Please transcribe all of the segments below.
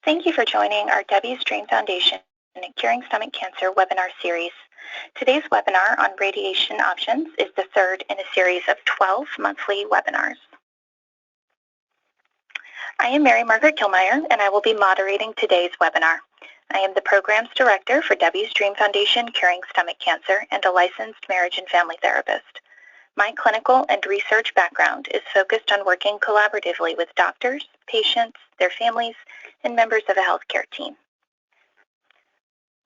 Thank you for joining our Debbie's Dream Foundation Curing Stomach Cancer webinar series. Today's webinar on radiation options is the third in a series of 12 monthly webinars. I am Mary Margaret Kilmeyer, and I will be moderating today's webinar. I am the Programs Director for Debbie's Dream Foundation Curing Stomach Cancer and a licensed marriage and family therapist. My clinical and research background is focused on working collaboratively with doctors, patients, their families, and members of a healthcare team.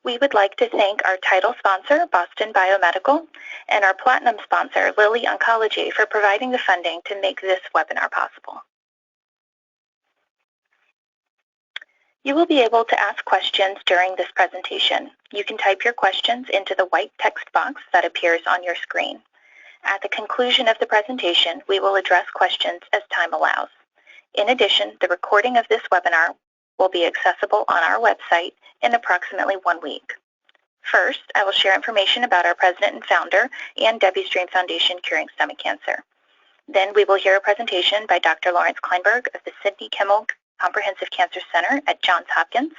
We would like to thank our title sponsor, Boston Biomedical, and our platinum sponsor, Lilly Oncology, for providing the funding to make this webinar possible. You will be able to ask questions during this presentation. You can type your questions into the white text box that appears on your screen. At the conclusion of the presentation, we will address questions as time allows. In addition, the recording of this webinar will be accessible on our website in approximately 1 week. First, I will share information about our president and founder and Debbie's Dream Foundation Curing Stomach Cancer. Then we will hear a presentation by Dr. Lawrence Kleinberg of the Sidney Kimmel Comprehensive Cancer Center at Johns Hopkins.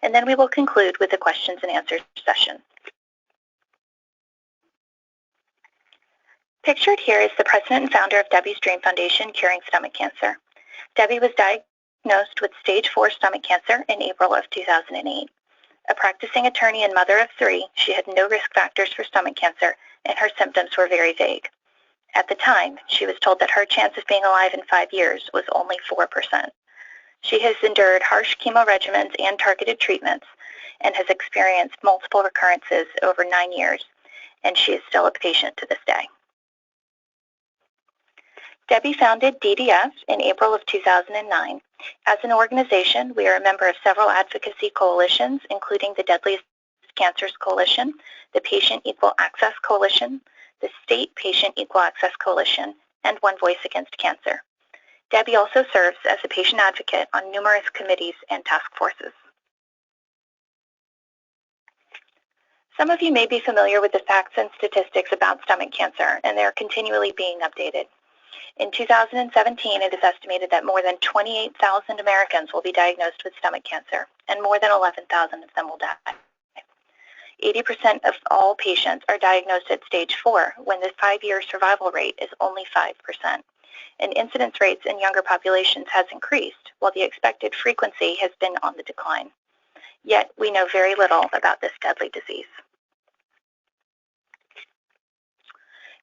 And then we will conclude with a questions and answers session. Pictured here is the president and founder of Debbie's Dream Foundation Curing Stomach Cancer. Debbie was diagnosed with stage 4 stomach cancer in April of 2008. A practicing attorney and mother of 3, she had no risk factors for stomach cancer, and her symptoms were very vague. At the time, she was told that her chance of being alive in 5 years was only 4%. She has endured harsh chemo regimens and targeted treatments and has experienced multiple recurrences over 9 years, and she is still a patient to this day. Debbie founded DDF in April of 2009. As an organization, we are a member of several advocacy coalitions, including the Deadliest Cancers Coalition, the Patient Equal Access Coalition, the State Patient Equal Access Coalition, and One Voice Against Cancer. Debbie also serves as a patient advocate on numerous committees and task forces. Some of you may be familiar with the facts and statistics about stomach cancer, and they are continually being updated. In 2017, it is estimated that more than 28,000 Americans will be diagnosed with stomach cancer, and more than 11,000 of them will die. 80% of all patients are diagnosed at stage 4, when the 5-year survival rate is only 5%. And incidence rates in younger populations has increased, while the expected frequency has been on the decline. Yet, we know very little about this deadly disease.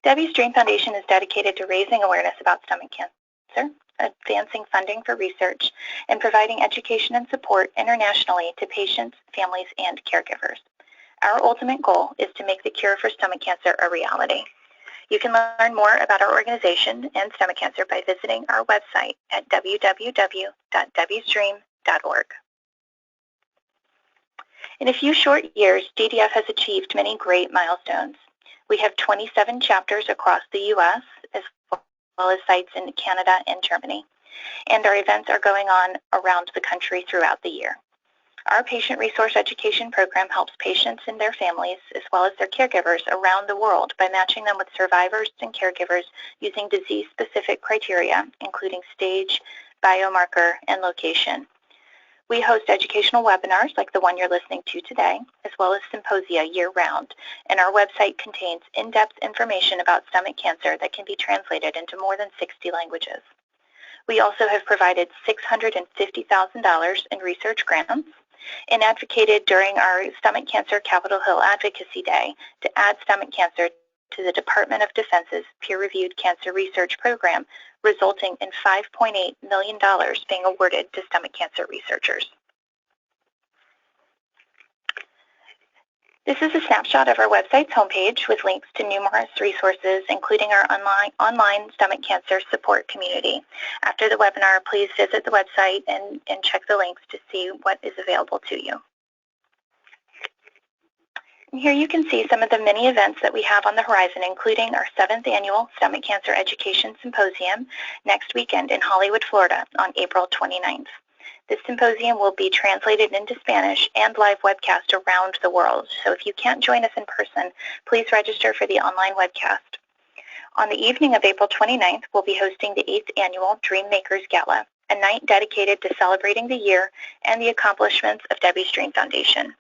Debbie's Dream Foundation is dedicated to raising awareness about stomach cancer, advancing funding for research, and providing education and support internationally to patients, families, and caregivers. Our ultimate goal is to make the cure for stomach cancer a reality. You can learn more about our organization and stomach cancer by visiting our website at www.debbiesdream.org. In a few short years, DDF has achieved many great milestones. We have 27 chapters across the U.S., as well as sites in Canada and Germany, and our events are going on around the country throughout the year. Our patient resource education program helps patients and their families, as well as their caregivers around the world by matching them with survivors and caregivers using disease-specific criteria, including stage, biomarker, and location. We host educational webinars like the one you're listening to today, as well as symposia year-round, and our website contains in-depth information about stomach cancer that can be translated into more than 60 languages. We also have provided $650,000 in research grants and advocated during our Stomach Cancer Capitol Hill Advocacy Day to add stomach cancer to the Department of Defense's peer-reviewed cancer research program, resulting in $5.8 million being awarded to stomach cancer researchers. This is a snapshot of our website's homepage with links to numerous resources, including our online stomach cancer support community. After the webinar, please visit the website and check the links to see what is available to you. And here you can see some of the many events that we have on the horizon, including our 7th annual Stomach Cancer Education Symposium next weekend in Hollywood, Florida on April 29th. This symposium will be translated into Spanish and live webcast around the world. So if you can't join us in person, please register for the online webcast. On the evening of April 29th, we'll be hosting the 8th annual Dream Makers Gala, a night dedicated to celebrating the year and the accomplishments of Debbie's Dream Foundation.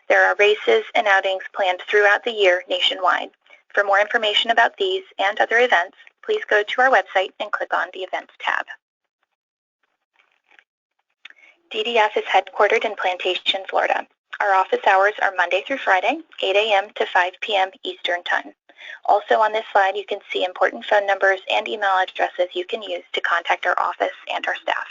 There are races and outings planned throughout the year nationwide. For more information about these and other events, please go to our website and click on the Events tab. DDF is headquartered in Plantation, Florida. Our office hours are Monday through Friday, 8 a.m. to 5 p.m. Eastern Time. Also on this slide, you can see important phone numbers and email addresses you can use to contact our office and our staff.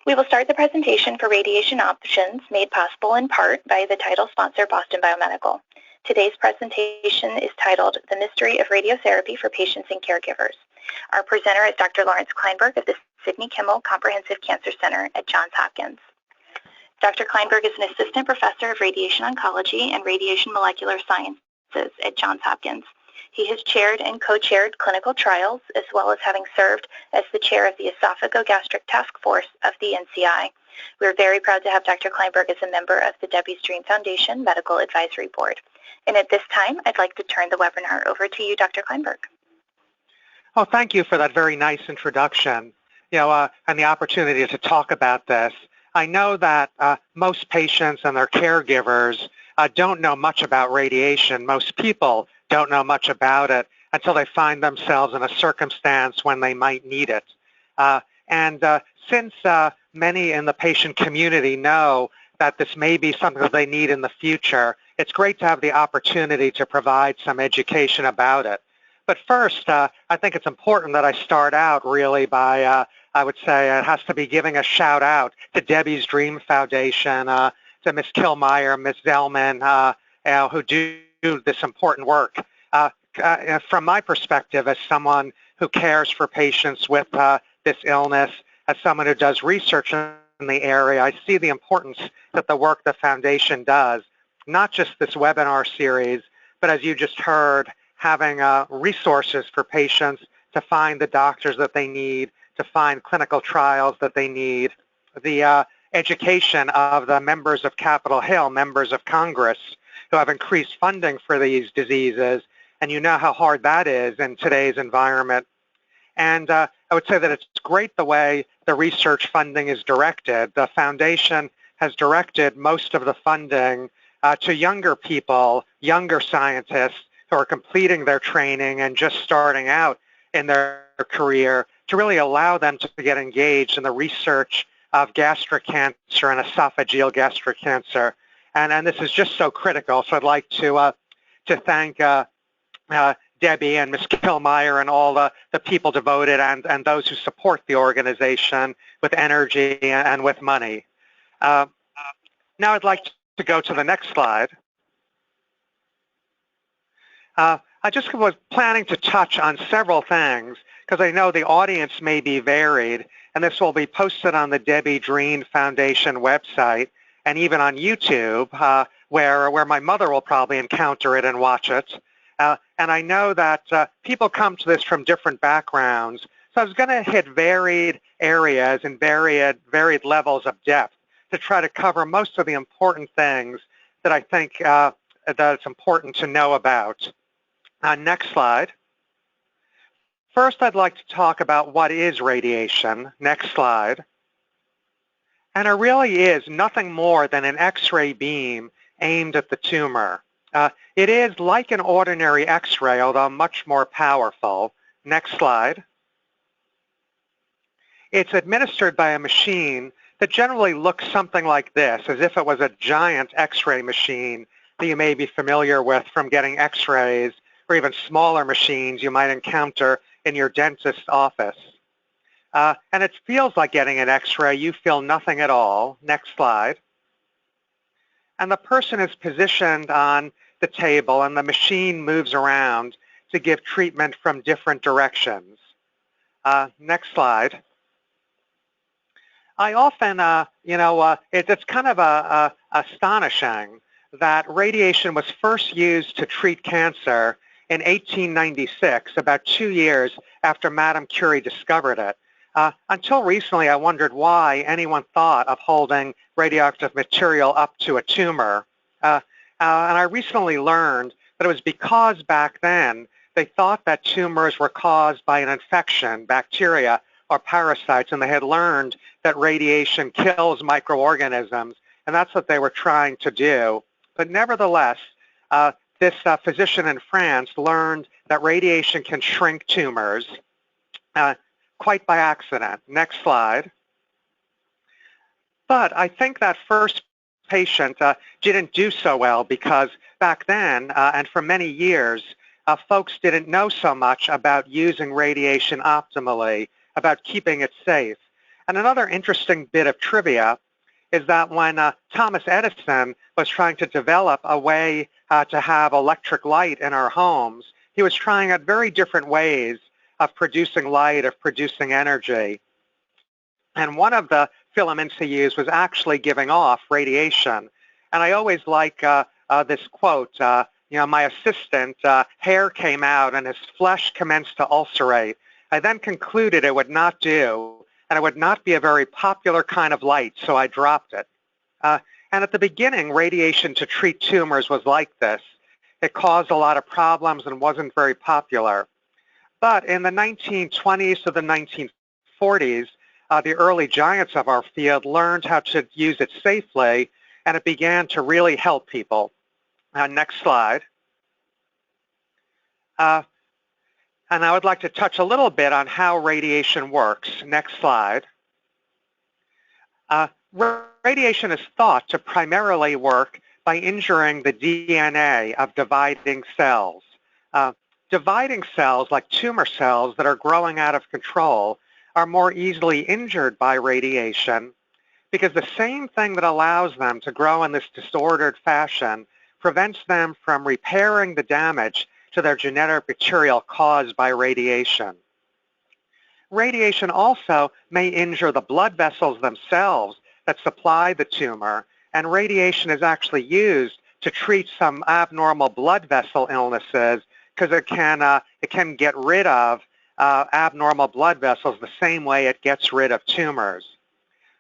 We will start the presentation for radiation options, made possible in part by the title sponsor, Boston Biomedical. Today's presentation is titled, The Mystery of Radiotherapy for Patients and Caregivers. Our presenter is Dr. Lawrence Kleinberg of the Sidney Kimmel Comprehensive Cancer Center at Johns Hopkins. Dr. Kleinberg is an assistant professor of radiation oncology and radiation molecular sciences at Johns Hopkins. He has chaired and co-chaired clinical trials, as well as having served as the chair of the Esophageal-Gastric Task Force of the NCI. We're very proud to have Dr. Kleinberg as a member of the Debbie's Dream Foundation Medical Advisory Board. And at this time, I'd like to turn the webinar over to you, Dr. Kleinberg. Oh, thank you for that very nice introduction, and the opportunity to talk about this. I know that most patients and their caregivers don't know much about radiation. Most people don't know much about it until they find themselves in a circumstance when they might need it. Since many in the patient community know that this may be something that they need in the future, it's great to have the opportunity to provide some education about it. But first, I think it's important that I start out really by, I would say it has to be giving a shout out to Debbie's Dream Foundation, to Ms. Killmeyer, Ms. Zellman, who do this important work. From my perspective, as someone who cares for patients with this illness, as someone who does research in the area, I see the importance that the work the foundation does, not just this webinar series, but as you just heard, having resources for patients to find the doctors that they need, to find clinical trials that they need, the education of the members of Capitol Hill, members of Congress, who have increased funding for these diseases, and you know how hard that is in today's environment. And I would say that it's great the way the research funding is directed. The foundation has directed most of the funding to younger people, younger scientists who are completing their training and just starting out in their career, to really allow them to get engaged in the research of gastric cancer and esophageal gastric cancer. And this is just so critical. So I'd like to thank Debbie and Ms. Killmeyer and all the people devoted and those who support the organization with energy and with money. Now I'd like to go to the next slide. I just was planning to touch on several things because I know the audience may be varied, and this will be posted on the Debbie Dream Foundation website and even on YouTube, where my mother will probably encounter it and watch it. And I know that people come to this from different backgrounds, so I was going to hit varied areas and varied levels of depth to try to cover most of the important things that I think that it's important to know about. Next slide. First, I'd like to talk about what is radiation. Next slide. And it really is nothing more than an X-ray beam aimed at the tumor. It is like an ordinary X-ray, although much more powerful. Next slide. It's administered by a machine that generally looks something like this, as if it was a giant X-ray machine that you may be familiar with from getting X-rays, or even smaller machines you might encounter in your dentist's office. And it feels like getting an X-ray. You feel nothing at all. Next slide. And the person is positioned on the table, and the machine moves around to give treatment from different directions. Next slide. I often, it's kind of astonishing that radiation was first used to treat cancer in 1896, about 2 years after Madame Curie discovered it. Until recently, I wondered why anyone thought of holding radioactive material up to a tumor. And I recently learned that it was because back then they thought that tumors were caused by an infection, bacteria, or parasites, and they had learned that radiation kills microorganisms, and that's what they were trying to do. But nevertheless, this physician in France learned that radiation can shrink tumors quite by accident. Next slide. But I think that first patient didn't do so well because back then, and for many years, folks didn't know so much about using radiation optimally, about keeping it safe. And another interesting bit of trivia is that when Thomas Edison was trying to develop a way to have electric light in our homes, he was trying out very different ways of producing light, of producing energy. And one of the filaments he used was actually giving off radiation. And I always like this quote, my assistant, hair came out and his flesh commenced to ulcerate. I then concluded it would not do, and it would not be a very popular kind of light, so I dropped it. And at the beginning, radiation to treat tumors was like this. It caused a lot of problems and wasn't very popular. But in the 1920s to the 1940s, the early giants of our field learned how to use it safely, and it began to really help people. Next slide. And I would like to touch a little bit on how radiation works. Next slide. Radiation is thought to primarily work by injuring the DNA of dividing cells. Dividing cells, like tumor cells that are growing out of control, are more easily injured by radiation because the same thing that allows them to grow in this disordered fashion prevents them from repairing the damage to their genetic material caused by radiation. Radiation also may injure the blood vessels themselves that supply the tumor, and radiation is actually used to treat some abnormal blood vessel illnesses because it can get rid of abnormal blood vessels the same way it gets rid of tumors.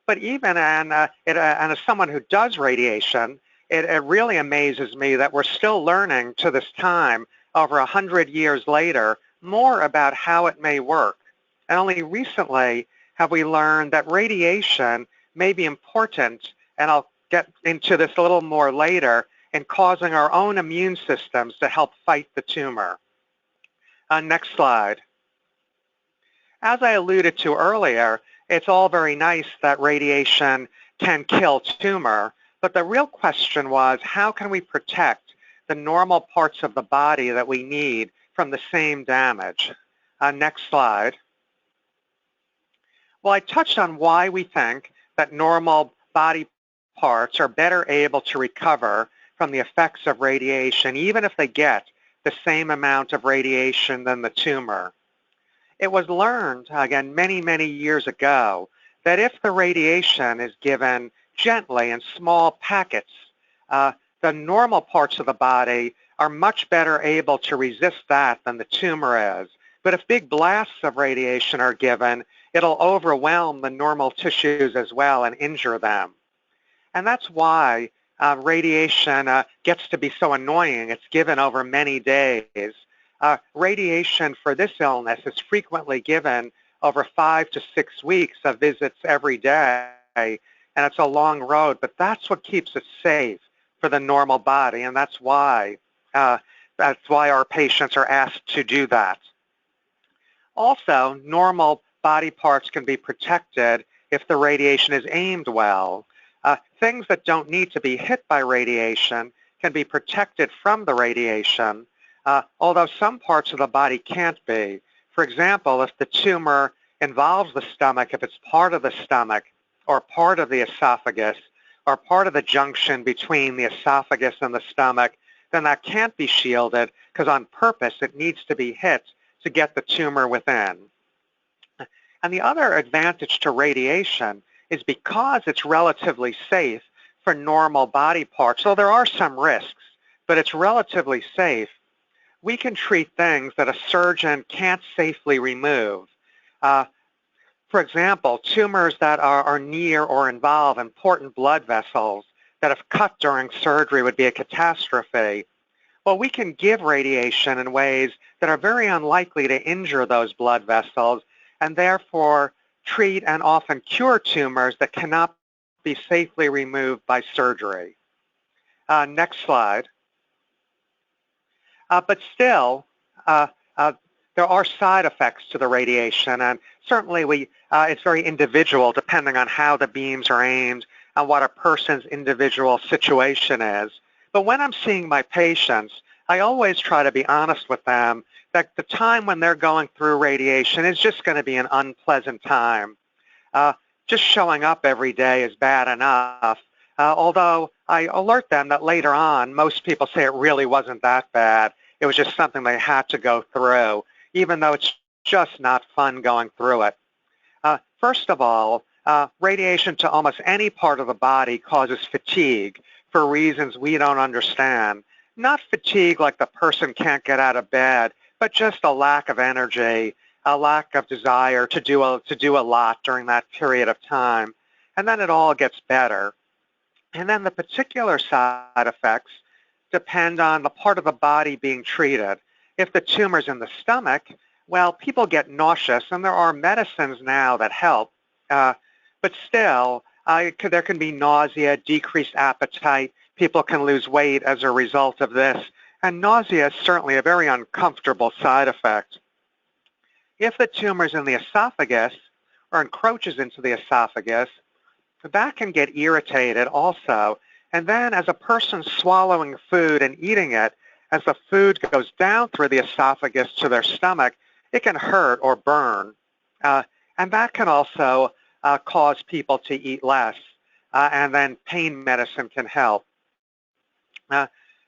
But even and as someone who does radiation, it really amazes me that we're still learning to this time, over 100 years later, more about how it may work. And only recently have we learned that radiation may be important, and I'll get into this a little more later, in causing our own immune systems to help fight the tumor. Next slide. As I alluded to earlier, it's all very nice that radiation can kill tumor, but the real question was, how can we protect the normal parts of the body that we need from the same damage? Next slide. Well, I touched on why we think that normal body parts are better able to recover from the effects of radiation, even if they get the same amount of radiation than the tumor. It was learned, again, many, many years ago, that if the radiation is given gently in small packets, the normal parts of the body are much better able to resist that than the tumor is. But if big blasts of radiation are given, it'll overwhelm the normal tissues as well and injure them. And that's why radiation gets to be so annoying. It's given over many days. Radiation for this illness is frequently given over 5 to 6 weeks of visits every day, and it's a long road, but that's what keeps it safe for the normal body, and that's why our patients are asked to do that. Also, normal body parts can be protected if the radiation is aimed well. Things that don't need to be hit by radiation can be protected from the radiation, although some parts of the body can't be. For example, if the tumor involves the stomach, if it's part of the stomach or part of the esophagus or part of the junction between the esophagus and the stomach, then that can't be shielded because on purpose it needs to be hit to get the tumor within. And the other advantage to radiation is because it's relatively safe for normal body parts, so there are some risks, but it's relatively safe, we can treat things that a surgeon can't safely remove. For example, tumors that are near or involve important blood vessels that if cut during surgery would be a catastrophe. Well, we can give radiation in ways that are very unlikely to injure those blood vessels and therefore treat and often cure tumors that cannot be safely removed by surgery. Next slide. But still, there are side effects to the radiation, and certainly it's very individual depending on how the beams are aimed and what a person's individual situation is. But when I'm seeing my patients, I always try to be honest with them that the time when they're going through radiation is just going to be an unpleasant time. Just showing up every day is bad enough, although I alert them that later on, most people say it really wasn't that bad. It was just something they had to go through, even though it's just not fun going through it. First of all, radiation to almost any part of the body causes fatigue for reasons we don't understand. Not fatigue like the person can't get out of bed, but just a lack of energy, a lack of desire to do a lot during that period of time. And then it all gets better. And then the particular side effects depend on the part of the body being treated. If the tumor's in the stomach, well, people get nauseous, and there are medicines now that help. But still, there can be nausea, decreased appetite. People can lose weight as a result of this. And nausea is certainly a very uncomfortable side effect. If the tumor's in the esophagus or encroaches into the esophagus, that can get irritated also. And then as a person's swallowing food and eating it, as the food goes down through the esophagus to their stomach, it can hurt or burn. And that can also cause people to eat less. And then pain medicine can help.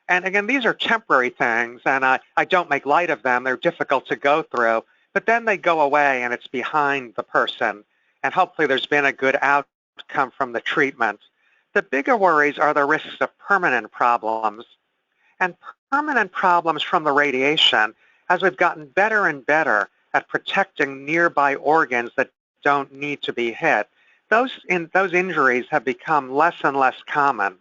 And again, these are temporary things, and I don't make light of them. They're difficult to go through. But then they go away, and it's behind the person. And hopefully there's been a good outcome from the treatment. The bigger worries are the risks of permanent problems. And permanent problems from the radiation, as we've gotten better and better at protecting nearby organs that don't need to be hit, those injuries have become less and less common.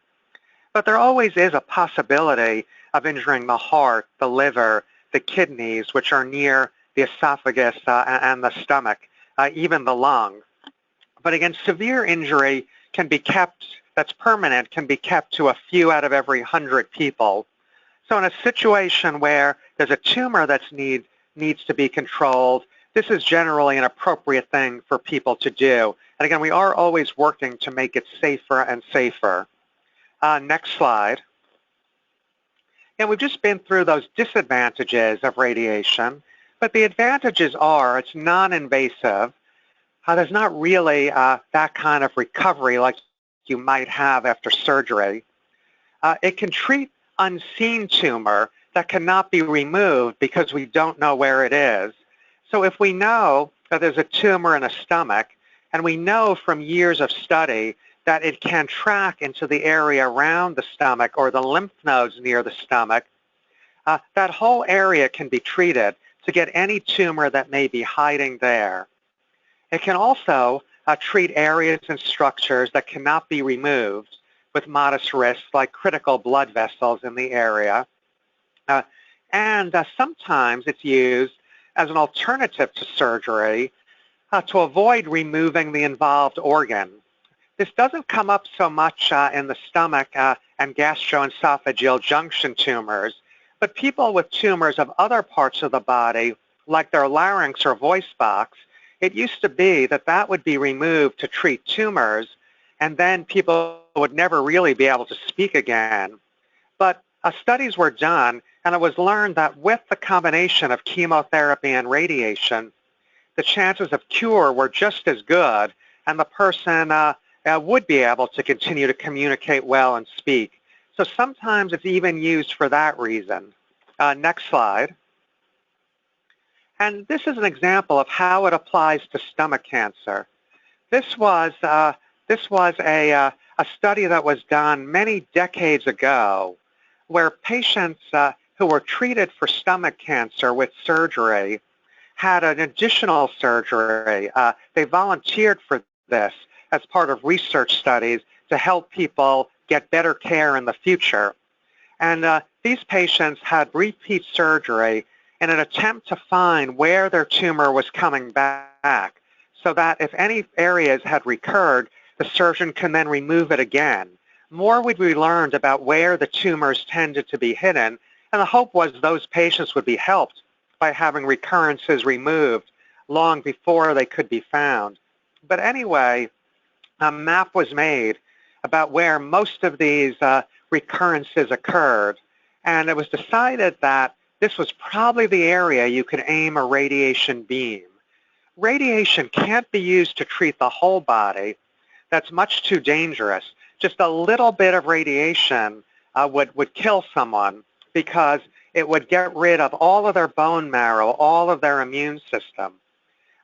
But there always is a possibility of injuring the heart, the liver, the kidneys, which are near the esophagus and the stomach, even the lung. But again, severe injury can be kept, that's permanent, can be kept to a few out of every 100 people. So in a situation where there's a tumor that needs to be controlled, this is generally an appropriate thing for people to do. And again, we are always working to make it safer and safer. Next slide. And we've just been through those disadvantages of radiation, but the advantages are it's non-invasive. There's not really that kind of recovery like you might have after surgery. It can treat unseen tumor that cannot be removed because we don't know where it is. So if we know that there's a tumor in a stomach, and we know from years of study that it can track into the area around the stomach or the lymph nodes near the stomach, that whole area can be treated to get any tumor that may be hiding there. It can also treat areas and structures that cannot be removed with modest risks, like critical blood vessels in the area. And sometimes it's used as an alternative to surgery to avoid removing the involved organ. This doesn't come up so much in the stomach and gastro-esophageal junction tumors, but people with tumors of other parts of the body, like their larynx or voice box, it used to be that that would be removed to treat tumors, and then people would never really be able to speak again. But studies were done, and it was learned that with the combination of chemotherapy and radiation, the chances of cure were just as good, and the person would be able to continue to communicate well and speak. So sometimes it's even used for that reason. Next slide. And this is an example of how it applies to stomach cancer. This was a study that was done many decades ago where patients who were treated for stomach cancer with surgery had an additional surgery. They volunteered for this as part of research studies to help people get better care in the future. And these patients had repeat surgery in an attempt to find where their tumor was coming back, so that if any areas had recurred, the surgeon can then remove it again. More would be learned about where the tumors tended to be hidden, and the hope was those patients would be helped by having recurrences removed long before they could be found. But anyway, a map was made about where most of these recurrences occurred, and it was decided that this was probably the area you could aim a radiation beam. Radiation can't be used to treat the whole body. That's much too dangerous. Just a little bit of radiation would kill someone because it would get rid of all of their bone marrow, all of their immune system.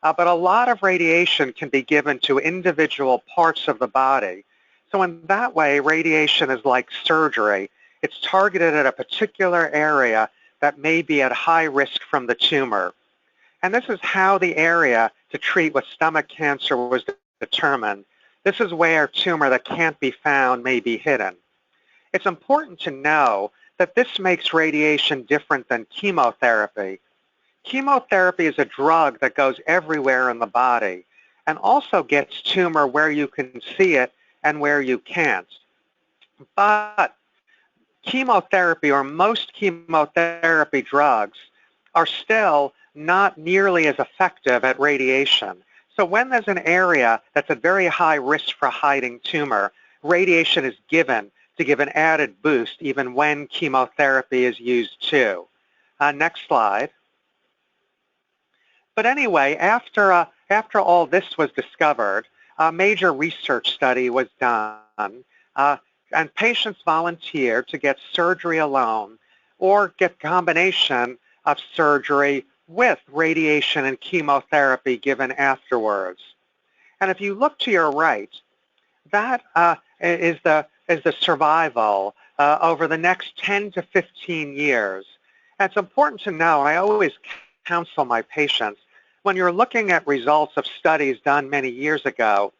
But a lot of radiation can be given to individual parts of the body. So in that way, radiation is like surgery. It's targeted at a particular area that may be at high risk from the tumor. And this is how the area to treat with stomach cancer was determined. This is where tumor that can't be found may be hidden. It's important to know that this makes radiation different than chemotherapy. Chemotherapy is a drug that goes everywhere in the body and also gets tumor where you can see it and where you can't. But chemotherapy, or most chemotherapy drugs, are still not nearly as effective at radiation. So when there's an area that's at very high risk for hiding tumor, radiation is given to give an added boost even when chemotherapy is used too. Next slide. But anyway, after all this was discovered, a major research study was done, and patients volunteered to get surgery alone or get combination of surgery with radiation and chemotherapy given afterwards. And if you look to your right, that is the survival over the next 10 to 15 years. And it's important to know, I always counsel my patients, when you're looking at results of studies done many years ago,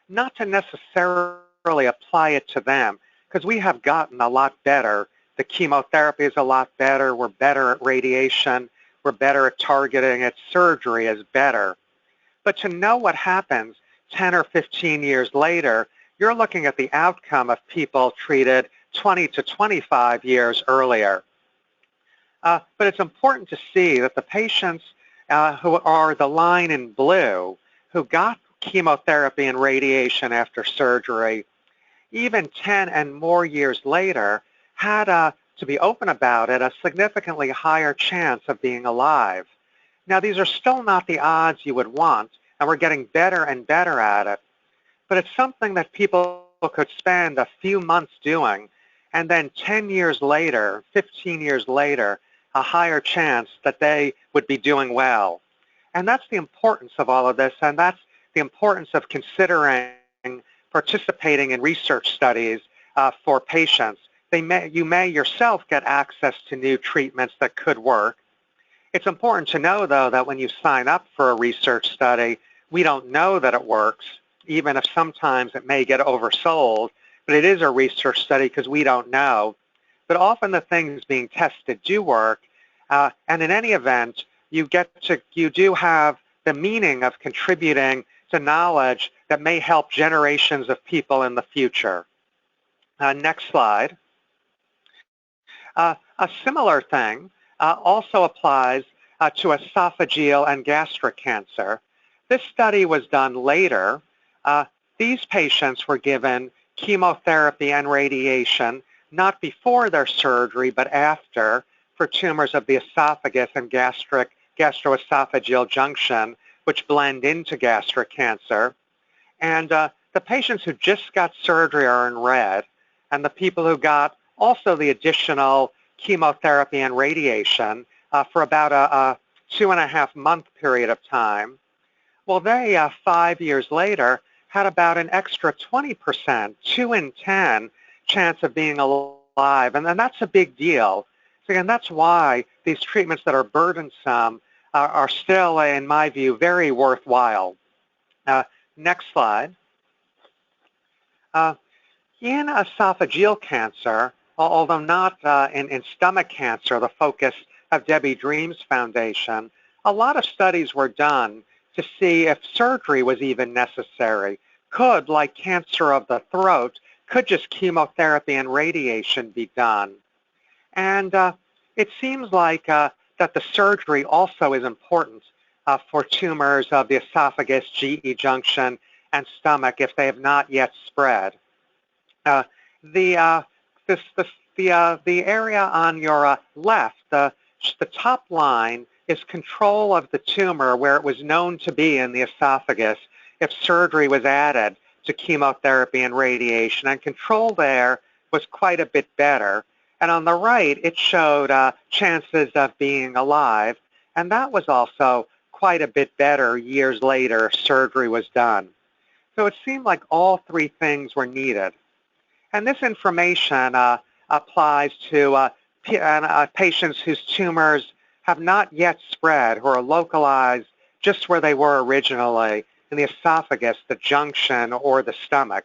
not to necessarily apply it to them, because we have gotten a lot better. The chemotherapy is a lot better. We're better at radiation. We're better at targeting it. Surgery is better. But to know what happens 10 or 15 years later, you're looking at the outcome of people treated 20 to 25 years earlier. But it's important to see that the patients who are the line in blue, who got chemotherapy and radiation after surgery, even 10 and more years later, had, to be open about it, a significantly higher chance of being alive. Now, these are still not the odds you would want, and we're getting better and better at it, but it's something that people could spend a few months doing, and then 10 years later, 15 years later, a higher chance that they would be doing well. And that's the importance of all of this, and that's the importance of considering participating in research studies for patients. You may yourself get access to new treatments that could work. It's important to know, though, that when you sign up for a research study, we don't know that it works, even if sometimes it may get oversold, but it is a research study because we don't know. But often the things being tested do work, and in any event, you do have the meaning of contributing to knowledge that may help generations of people in the future. Next slide. A similar thing also applies to esophageal and gastric cancer. This study was done later. These patients were given chemotherapy and radiation, not before their surgery, but after, for tumors of the esophagus and gastro-esophageal junction, which blend into gastric cancer. And the patients who just got surgery are in red, and the people who got also the additional chemotherapy and radiation for about a 2.5-month period of time, well, they, 5 years later, had about an extra 20%, 2 in 10, chance of being alive. And then that's a big deal. So again, that's why these treatments that are burdensome are still, in my view, very worthwhile. Next slide. In esophageal cancer, although not in stomach cancer, the focus of Debbie Dream's foundation, a lot of studies were done to see if surgery was even necessary. Could, like cancer of the throat, could just chemotherapy and radiation be done? And it seems like that the surgery also is important for tumors of the esophagus, GE junction, and stomach if they have not yet spread. The area on your left, the top line, is control of the tumor where it was known to be in the esophagus if surgery was added to chemotherapy and radiation, and control there was quite a bit better. And on the right, it showed chances of being alive, and that was also quite a bit better years later if surgery was done. So it seemed like all three things were needed. And this information applies to patients whose tumors have not yet spread, who are localized just where they were originally, in the esophagus, the junction, or the stomach.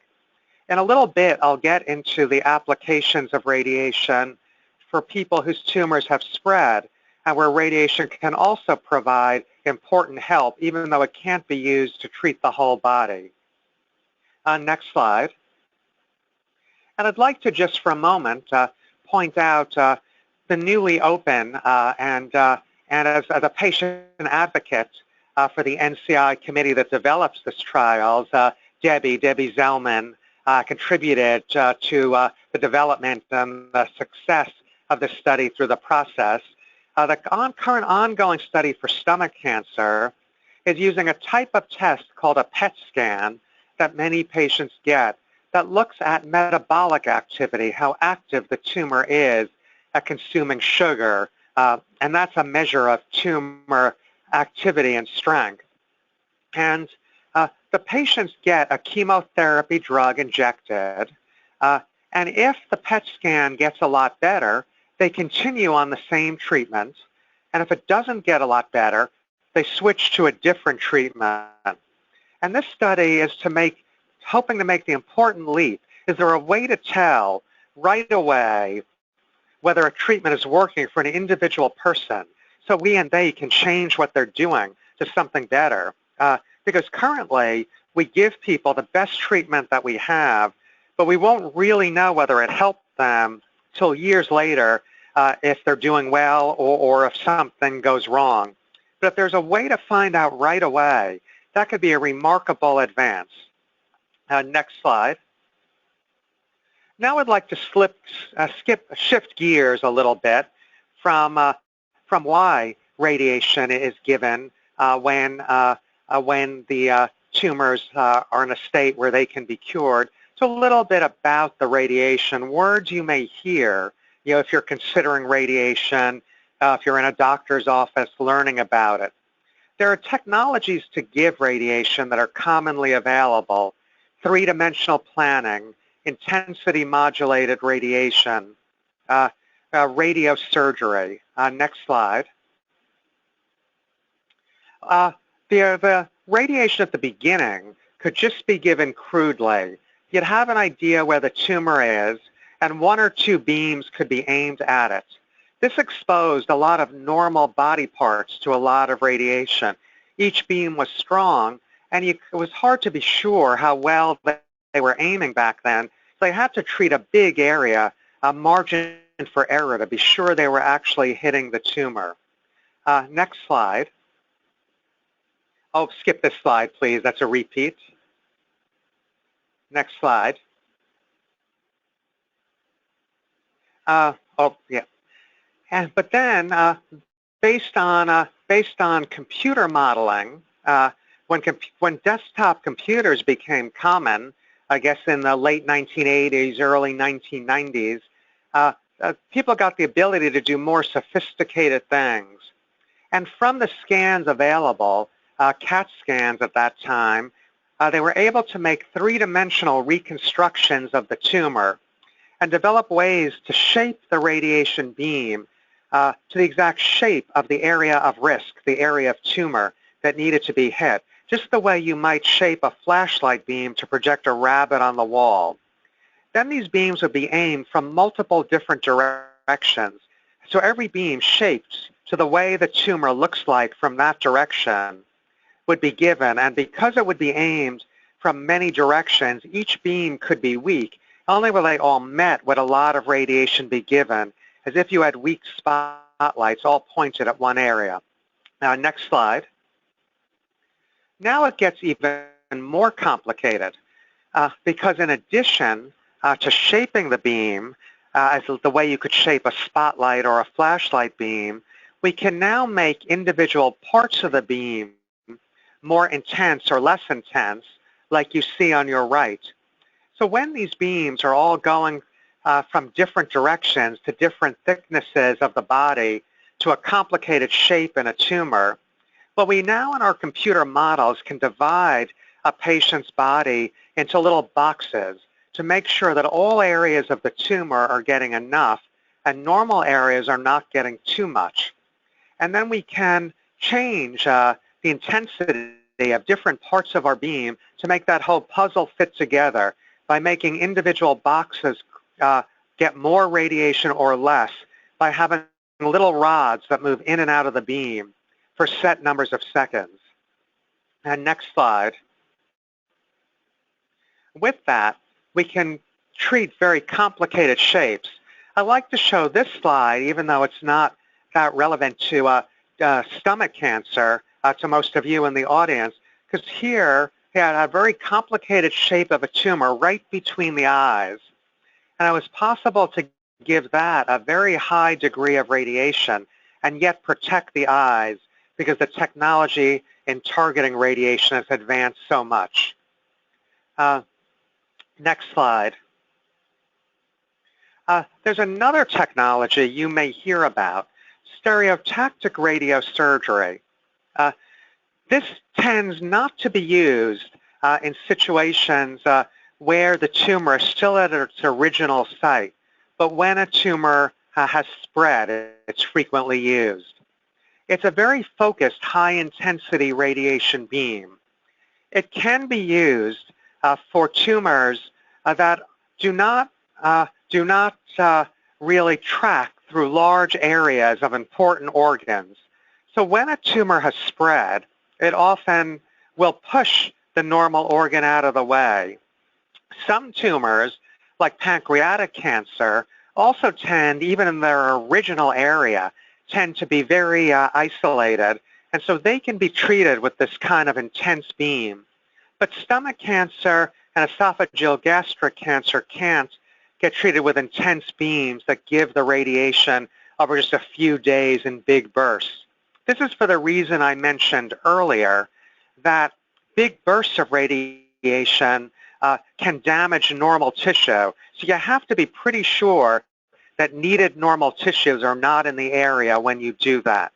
In a little bit, I'll get into the applications of radiation for people whose tumors have spread, and where radiation can also provide important help, even though it can't be used to treat the whole body. Next slide. And I'd like to just for a moment point out the newly open and as a patient advocate for the NCI committee that develops this trials, Debbie Zellman contributed to the development and the success of this study through the process. The current ongoing study for stomach cancer is using a type of test called a PET scan that many patients get that looks at metabolic activity, how active the tumor is at consuming sugar, and that's a measure of tumor activity and strength. And the patients get a chemotherapy drug injected, and if the PET scan gets a lot better, they continue on the same treatment, and if it doesn't get a lot better, they switch to a different treatment. And this study is hoping to make the important leap. Is there a way to tell right away whether a treatment is working for an individual person so we and they can change what they're doing to something better? Because currently, we give people the best treatment that we have, but we won't really know whether it helped them till years later if they're doing well or if something goes wrong. But if there's a way to find out right away, that could be a remarkable advance. Next slide. Now I'd like to shift gears a little bit from why radiation is given when the tumors are in a state where they can be cured, to a little bit about the radiation, words you may hear, if you're considering radiation, if you're in a doctor's office learning about it. There are technologies to give radiation that are commonly available: three-dimensional planning, intensity modulated radiation, radiosurgery. Next slide. The radiation at the beginning could just be given crudely. You'd have an idea where the tumor is, and one or two beams could be aimed at it. This exposed a lot of normal body parts to a lot of radiation. Each beam was strong, and it was hard to be sure how well they were aiming back then. So they had to treat a big area, a margin for error, to be sure they were actually hitting the tumor. Next slide. Oh, skip this slide, please. That's a repeat. Next slide. Oh, yeah. But then, based on computer modeling, when desktop computers became common, I guess in the late 1980s, early 1990s, people got the ability to do more sophisticated things. And from the scans available, CAT scans at that time, they were able to make three-dimensional reconstructions of the tumor and develop ways to shape the radiation beam to the exact shape of the area of risk, the area of tumor that needed to be hit, just the way you might shape a flashlight beam to project a rabbit on the wall. then these beams would be aimed from multiple different directions. So every beam shaped to the way the tumor looks like from that direction would be given. And because it would be aimed from many directions, each beam could be weak. Only when they all met would a lot of radiation be given, as if you had weak spotlights all pointed at one area. Now, next slide. Now it gets even more complicated because in addition to shaping the beam as the way you could shape a spotlight or a flashlight beam, we can now make individual parts of the beam more intense or less intense, like you see on your right. So when these beams are all going from different directions to different thicknesses of the body to a complicated shape in a tumor, well, we now in our computer models can divide a patient's body into little boxes to make sure that all areas of the tumor are getting enough and normal areas are not getting too much. And then we can change the intensity of different parts of our beam to make that whole puzzle fit together by making individual boxes get more radiation or less by having little rods that move in and out of the beam for set numbers of seconds. And next slide. With that, we can treat very complicated shapes. I like to show this slide, even though it's not that relevant to stomach cancer to most of you in the audience, because here we had a very complicated shape of a tumor right between the eyes. And it was possible to give that a very high degree of radiation and yet protect the eyes because the technology in targeting radiation has advanced so much. Next slide. There's another technology you may hear about, stereotactic radiosurgery. This tends not to be used in situations where the tumor is still at its original site, but when a tumor has spread, it's frequently used. It's a very focused, high-intensity radiation beam. It can be used for tumors that do not really track through large areas of important organs. So when a tumor has spread, it often will push the normal organ out of the way. Some tumors, like pancreatic cancer, also tend, even in their original area, tend to be very isolated, and so they can be treated with this kind of intense beam. But stomach cancer and esophageal gastric cancer can't get treated with intense beams that give the radiation over just a few days in big bursts. This is for the reason I mentioned earlier, that big bursts of radiation can damage normal tissue. So you have to be pretty sure that needed normal tissues are not in the area when you do that.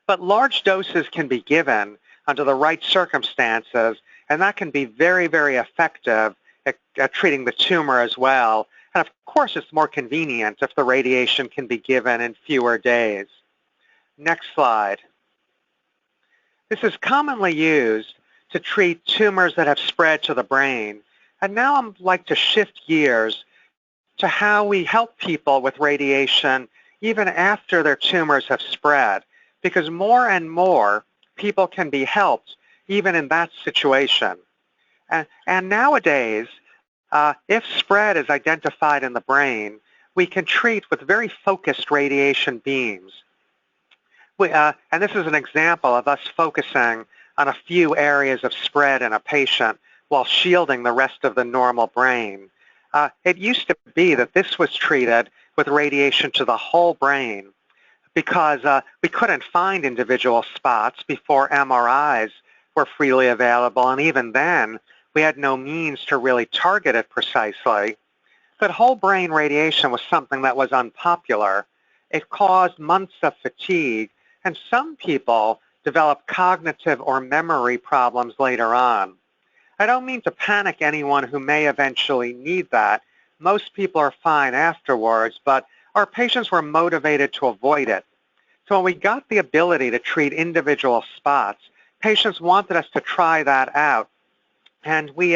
But large doses can be given under the right circumstances, and that can be very, very effective at treating the tumor as well. And of course, it's more convenient if the radiation can be given in fewer days. Next slide. This is commonly used to treat tumors that have spread to the brain. And now I'd like to shift gears to how we help people with radiation even after their tumors have spread, because more and more people can be helped even in that situation. And nowadays, if spread is identified in the brain, we can treat with very focused radiation beams. And this is an example of us focusing on a few areas of spread in a patient while shielding the rest of the normal brain. It used to be that this was treated with radiation to the whole brain because we couldn't find individual spots before MRIs were freely available, and even then, we had no means to really target it precisely. But whole brain radiation was something that was unpopular. It caused months of fatigue, and some people developed cognitive or memory problems later on. I don't mean to panic anyone who may eventually need that. Most people are fine afterwards, but our patients were motivated to avoid it. So when we got the ability to treat individual spots, patients wanted us to try that out. And we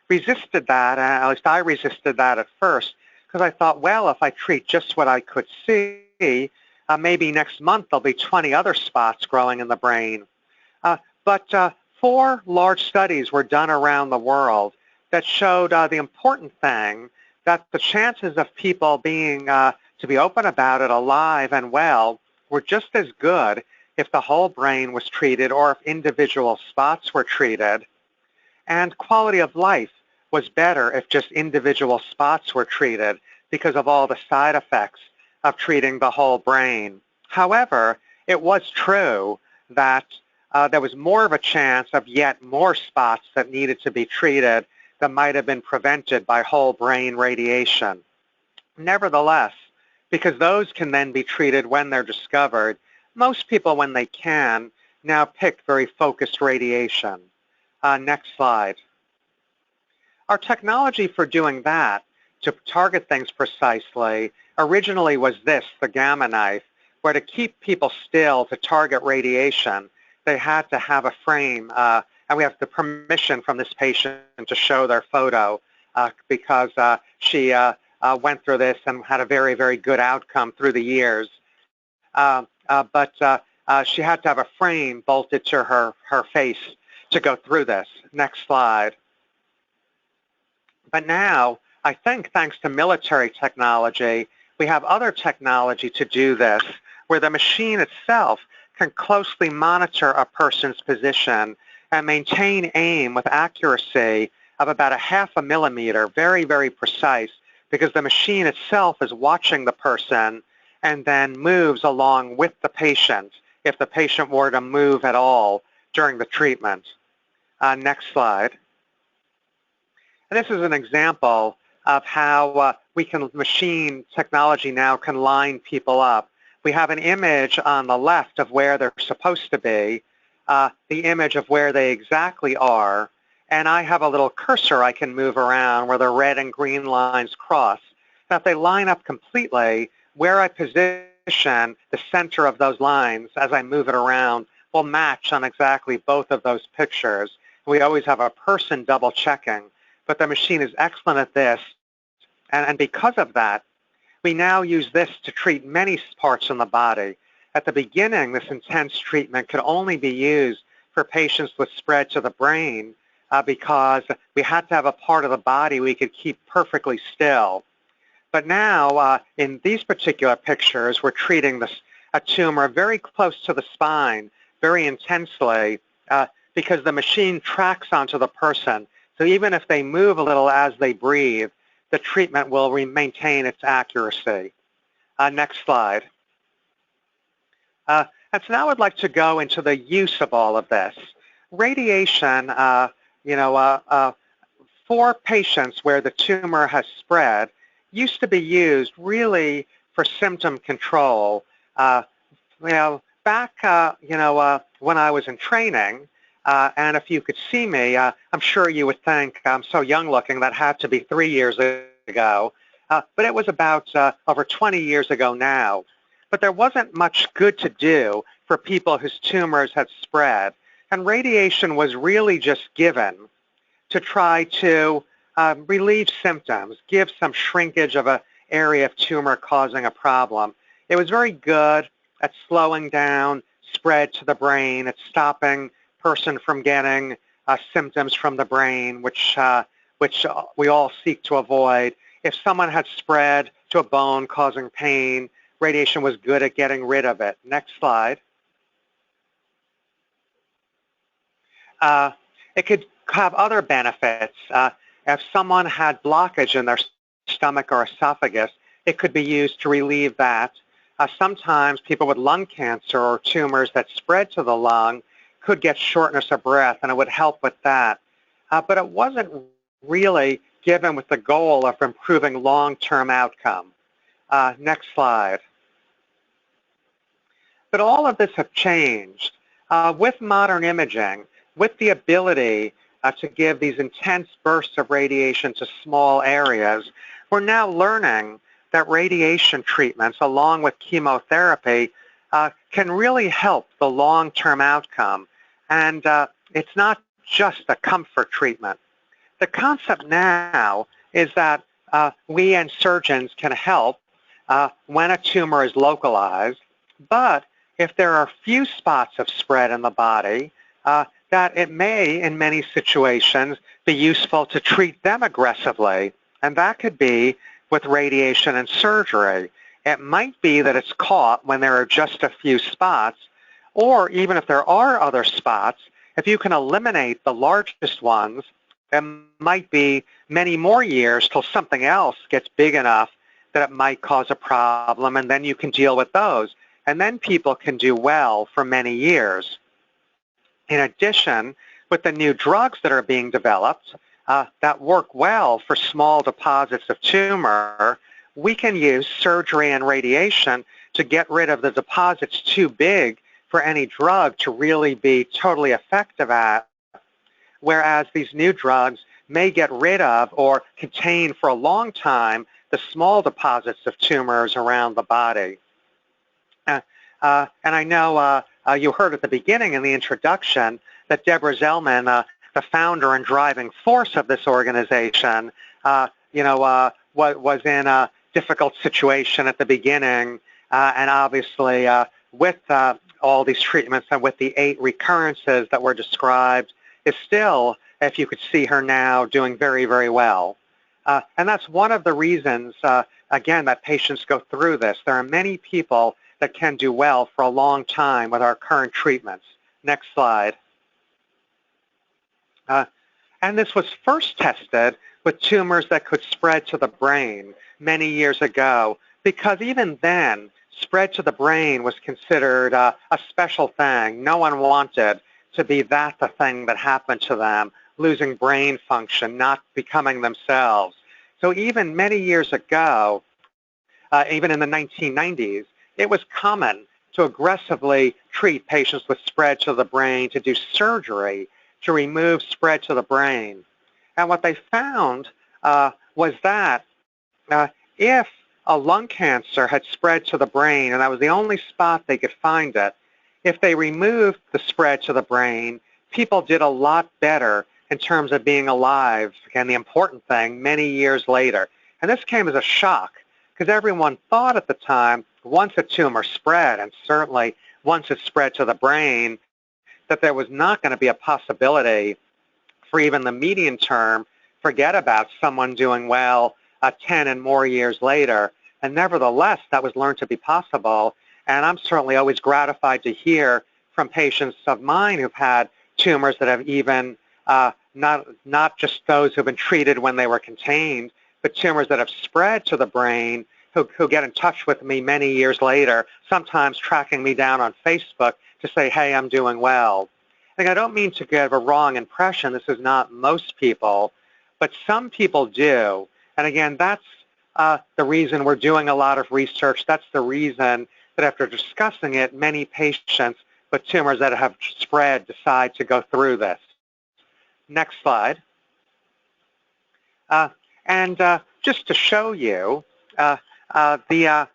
resisted that, at least I resisted that at first, because I thought, well, if I treat just what I could see, maybe next month there'll be 20 other spots growing in the brain. But 4 large studies were done around the world that showed the important thing, that the chances of people being, to be open about it, alive and well, were just as good if the whole brain was treated or if individual spots were treated. And quality of life was better if just individual spots were treated because of all the side effects of treating the whole brain. However, it was true that there was more of a chance of yet more spots that needed to be treated that might have been prevented by whole brain radiation. Nevertheless, because those can then be treated when they're discovered, most people, when they can, now pick very focused radiation. Next slide. Our technology for doing that, to target things precisely, originally was this, the gamma knife, where to keep people still to target radiation, they had to have a frame, and we have the permission from this patient to show their photo because she went through this and had a very, very good outcome through the years. But she had to have a frame bolted to her face to go through this. Next slide. But now, I think thanks to military technology, we have other technology to do this, where the machine itself can closely monitor a person's position and maintain aim with accuracy of about 0.5 millimeter, very, very precise, because the machine itself is watching the person and then moves along with the patient if the patient were to move at all during the treatment. Next slide. And this is an example of how machine technology now can line people up. We have an image on the left of where they're supposed to be, the image of where they exactly are, and I have a little cursor I can move around where the red and green lines cross. Now, if they line up completely, where I position the center of those lines as I move it around will match on exactly both of those pictures. We always have a person double checking, but the machine is excellent at this, and because of that, we now use this to treat many parts in the body. At the beginning, this intense treatment could only be used for patients with spread to the brain because we had to have a part of the body we could keep perfectly still. But now, in these particular pictures, we're treating a tumor very close to the spine, very intensely, because the machine tracks onto the person. So even if they move a little as they breathe, the treatment will maintain its accuracy. Next slide. And so now I'd like to go into the use of all of this. Radiation, for patients where the tumor has spread, used to be used really for symptom control. Back, when I was in training, and if you could see me, I'm sure you would think I'm so young looking that had to be 3 years ago. But it was about over 20 years ago now. But there wasn't much good to do for people whose tumors had spread. And radiation was really just given to try to relieve symptoms, give some shrinkage of an area of tumor causing a problem. It was very good at slowing down spread to the brain, at stopping person from getting symptoms from the brain, which we all seek to avoid. If someone had spread to a bone causing pain, radiation was good at getting rid of it. Next slide. It could have other benefits. If someone had blockage in their stomach or esophagus, it could be used to relieve that. Sometimes people with lung cancer or tumors that spread to the lung could get shortness of breath, and it would help with that. But it wasn't really given with the goal of improving long-term outcome. Next slide. But all of this has changed. With modern imaging, with the ability to give these intense bursts of radiation to small areas, we're now learning that radiation treatments, along with chemotherapy, can really help the long-term outcome. And it's not just a comfort treatment. the concept now is that we and surgeons can help when a tumor is localized, but if there are few spots of spread in the body, that it may, in many situations, be useful to treat them aggressively, and that could be with radiation and surgery. It might be that it's caught when there are just a few spots, or even if there are other spots, if you can eliminate the largest ones, it might be many more years till something else gets big enough that it might cause a problem, and then you can deal with those. And then people can do well for many years. In addition, with the new drugs that are being developed that work well for small deposits of tumor, we can use surgery and radiation to get rid of the deposits too big for any drug to really be totally effective at, whereas these new drugs may get rid of or contain for a long time the small deposits of tumors around the body. And I know you heard at the beginning in the introduction that Deborah Zellman, the founder and driving force of this organization, was in a difficult situation at the beginning, and obviously with all these treatments and with the 8 recurrences that were described, is still, if you could see her now, doing very, very well. And that's one of the reasons, again, that patients go through this. There are many people that can do well for a long time with our current treatments. Next slide. And this was first tested with tumors that could spread to the brain many years ago, because even then, spread to the brain was considered a special thing. No one wanted to be the thing that happened to them, losing brain function, not becoming themselves. So even many years ago, even in the 1990s, it was common to aggressively treat patients with spread to the brain, to do surgery to remove spread to the brain. And what they found was that if a lung cancer had spread to the brain, and that was the only spot they could find it, if they removed the spread to the brain, people did a lot better in terms of being alive, again, the important thing, many years later. And this came as a shock, because everyone thought at the time, once a tumor spread, and certainly once it spread to the brain, that there was not going to be a possibility for even the median term, forget about someone doing well 10 and more years later. And nevertheless, that was learned to be possible. And I'm certainly always gratified to hear from patients of mine who've had tumors that have even, not just those who've been treated when they were contained, but tumors that have spread to the brain who get in touch with me many years later, sometimes tracking me down on Facebook to say, hey, I'm doing well. I don't mean to give a wrong impression. This is not most people, but some people do. And again, that's the reason we're doing a lot of research. That's the reason that after discussing it, many patients with tumors that have spread decide to go through this. Next slide. And just to show you, the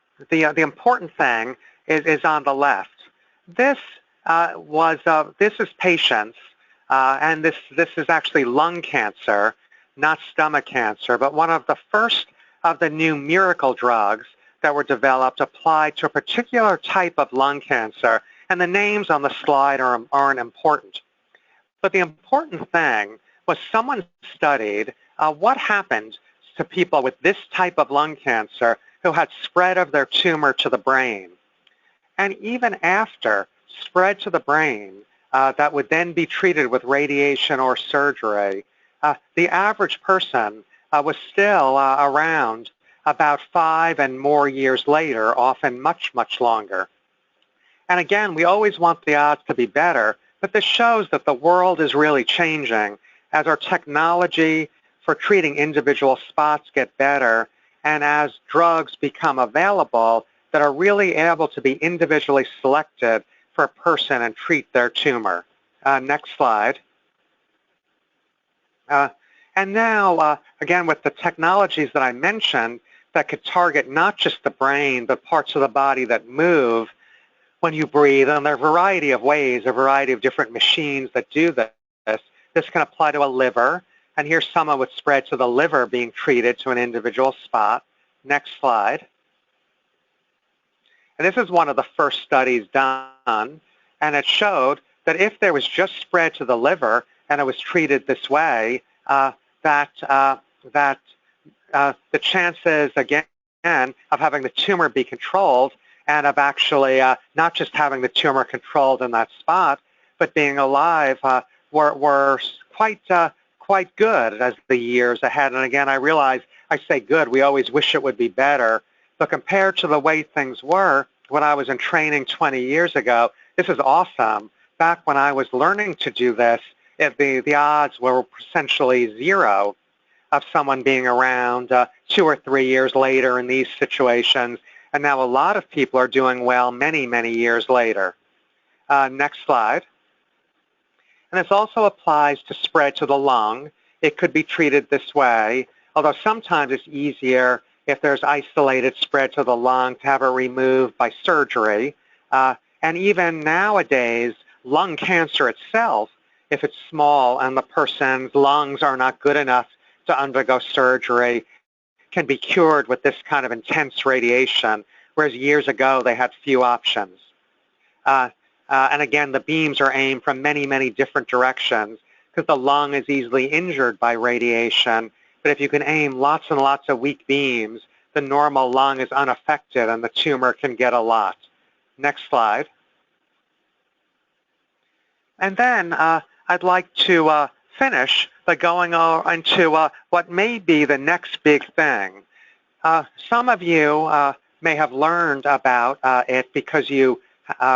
important thing is on the left. This is patients, and this is actually lung cancer, not stomach cancer, but one of the first of the new miracle drugs that were developed applied to a particular type of lung cancer, and the names on the slide aren't important. But the important thing was someone studied what happened to people with this type of lung cancer who had spread of their tumor to the brain. And even after spread to the brain that would then be treated with radiation or surgery, the average person was still around about 5 and more years later, often much, much longer. And again, we always want the odds to be better, but this shows that the world is really changing as our technology for treating individual spots get better, and as drugs become available that are really able to be individually selected for a person and treat their tumor. Next slide. And now, again, with the technologies that I mentioned that could target not just the brain, but parts of the body that move when you breathe, and there are a variety of ways, a variety of different machines that do this. This can apply to a liver. And here's someone with spread to the liver being treated to an individual spot. Next slide. And this is one of the first studies done, and it showed that if there was just spread to the liver and it was treated this way, that the chances, again, of having the tumor be controlled and of actually not just having the tumor controlled in that spot, but being alive were quite good as the years ahead. And again, I realize I say good. We always wish it would be better. But compared to the way things were when I was in training 20 years ago, this is awesome. Back when I was learning to do this, the odds were essentially zero of someone being around 2 or 3 years later in these situations. And now a lot of people are doing well many, many years later. Next slide. And this also applies to spread to the lung. It could be treated this way, although sometimes it's easier if there's isolated spread to the lung to have it removed by surgery. And even nowadays, lung cancer itself, if it's small and the person's lungs are not good enough to undergo surgery, can be cured with this kind of intense radiation, whereas years ago they had few options. And again, the beams are aimed from many, many different directions because the lung is easily injured by radiation. But if you can aim lots and lots of weak beams, the normal lung is unaffected and the tumor can get a lot. Next slide. And then I'd like to finish by going into what may be the next big thing. Some of you may have learned about it because you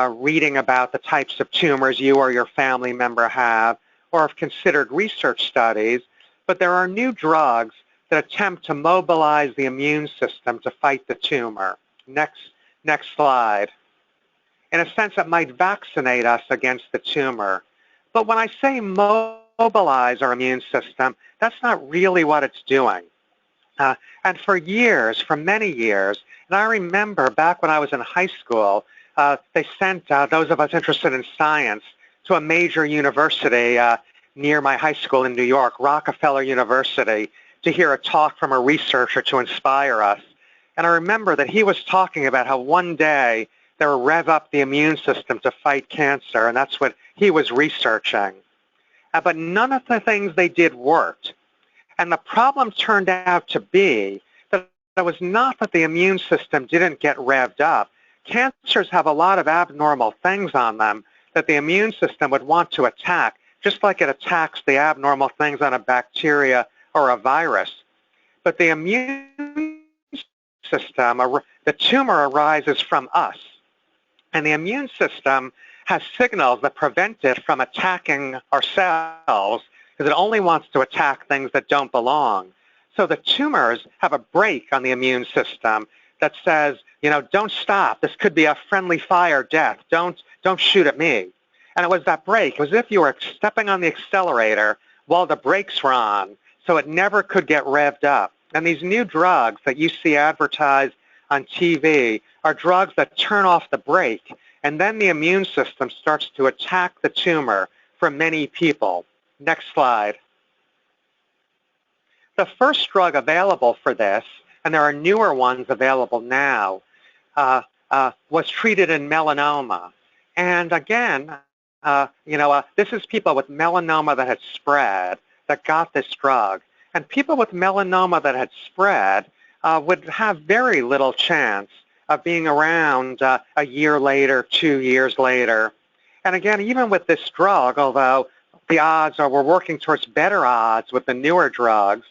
reading about the types of tumors you or your family member have, or have considered research studies, but there are new drugs that attempt to mobilize the immune system to fight the tumor. Next slide. In a sense, it might vaccinate us against the tumor. But when I say mobilize our immune system, that's not really what it's doing. And for years, for many years, and I remember back when I was in high school, they sent those of us interested in science to a major university near my high school in New York, Rockefeller University, to hear a talk from a researcher to inspire us. And I remember that he was talking about how one day they would rev up the immune system to fight cancer, and that's what he was researching. But none of the things they did worked. And the problem turned out to be that it was not that the immune system didn't get revved up. Cancers have a lot of abnormal things on them that the immune system would want to attack, just like it attacks the abnormal things on a bacteria or a virus. But the immune system, the tumor arises from us. And the immune system has signals that prevent it from attacking our cells because it only wants to attack things that don't belong. So the tumors have a brake on the immune system that says, you know, don't stop. This could be a friendly fire death. Don't shoot at me. And it was that brake. It was as if you were stepping on the accelerator while the brakes were on, so it never could get revved up. And these new drugs that you see advertised on TV are drugs that turn off the brake, and then the immune system starts to attack the tumor for many people. Next slide. The first drug available for this, and there are newer ones available now, was treated in melanoma. And again, this is people with melanoma that had spread that got this drug. And people with melanoma that had spread would have very little chance of being around a year later, 2 years later. And again, even with this drug, although the odds are we're working towards better odds with the newer drugs,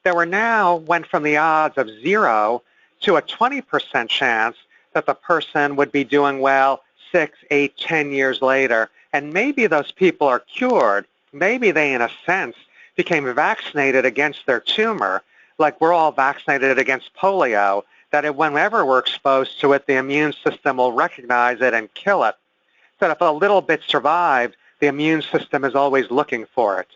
there were now went from the odds of 0 to a 20% chance that the person would be doing well 6, 8, 10 years later. And maybe those people are cured. Maybe they, in a sense, became vaccinated against their tumor, like we're all vaccinated against polio, that whenever we're exposed to it, the immune system will recognize it and kill it. So if a little bit survived, the immune system is always looking for it.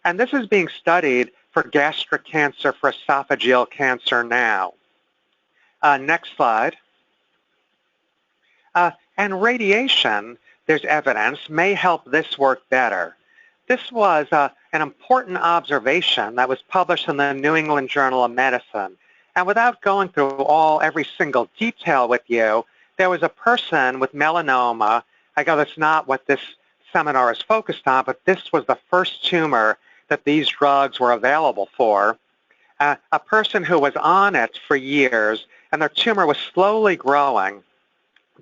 And this is being studied for gastric cancer, for esophageal cancer now. Next slide. And radiation, there's evidence, may help this work better. This was an important observation that was published in the New England Journal of Medicine. And without going through every single detail with you, there was a person with melanoma. I know that's not what this seminar is focused on, but this was the first tumor that these drugs were available for. A person who was on it for years, and their tumor was slowly growing.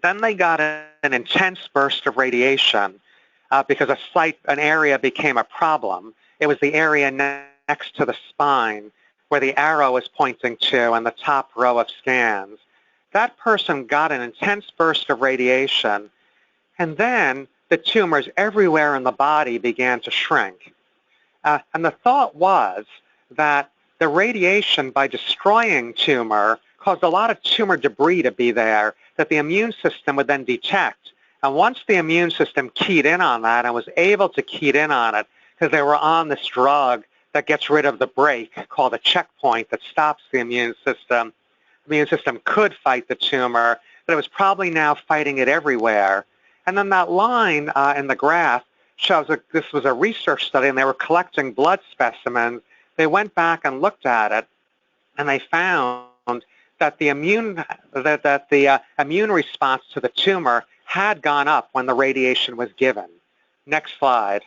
Then they got an intense burst of radiation because an area became a problem. It was the area next to the spine where the arrow is pointing to in the top row of scans. That person got an intense burst of radiation, and then the tumors everywhere in the body began to shrink. And the thought was that the radiation, by destroying tumor, caused a lot of tumor debris to be there that the immune system would then detect. And once the immune system keyed in on that and was able to key in on it, because they were on this drug that gets rid of the brake called a checkpoint that stops the immune system could fight the tumor, but it was probably now fighting it everywhere. And then that line in the graph shows that this was a research study, and they were collecting blood specimens. They went back and looked at it, and they found that the immune response to the tumor had gone up when the radiation was given. Next slide.